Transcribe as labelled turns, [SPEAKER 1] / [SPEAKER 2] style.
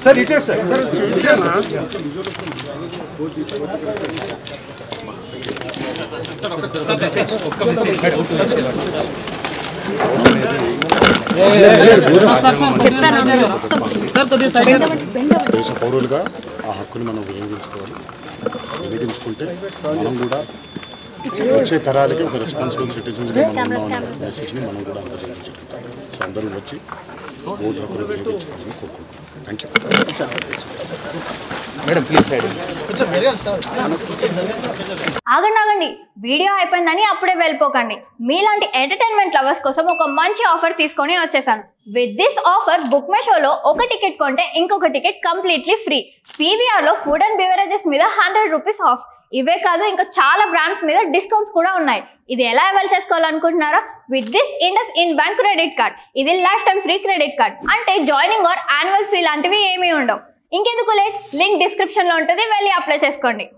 [SPEAKER 1] Sir इटे sir దేశ పౌరులుగా ఆ హక్కుని మనం వినియోగించుకుంటే మనం కూడా వచ్చే తరాలకి ఒక రెస్పాన్సిబుల్ సిటిజన్స్గా మనం ఉన్నామనే మెసేజ్ని మనం కూడా అందజేయించుకుంటాం. సో అందరూ వచ్చి ఓటు హక్కును వినియోగించుకోవాలని కోరుకుంటున్నాం. Thank you madam. Please side
[SPEAKER 2] ఆగండి, వీడియో అయిపోయిందని అప్పుడే వెళ్ళిపోకండి. మీలాంటి ఎంటర్టైన్మెంట్ లవర్స్ కోసం ఒక మంచి ఆఫర్ తీసుకొని వచ్చేసాను. With this offer book my షోలో ఒక టికెట్ కొంటే ఇంకొక టికెట్ కంప్లీట్లీ ఫ్రీ. పీవీఆర్లో ఫుడ్ అండ్ బెవరేజెస్ మీద 100 రూపీస్ ఆఫ్. ఇవే కాదు, ఇంకా చాలా బ్రాండ్స్ మీద డిస్కౌంట్స్ కూడా ఉన్నాయి. ఇది ఎలా అవైల్ చేసుకోవాలనుకుంటున్నారా? With this IndusInd bank credit card. ఇది lifetime free credit card. అంటే జాయినింగ్ ఆర్ యాన్యువల్ ఫీ లాంటివి ఏమీ ఉండవు. ఇంకెందుకు లేట్, లింక్ డిస్క్రిప్షన్లో ఉంటుంది, వెళ్ళి అప్లై చేసుకోండి.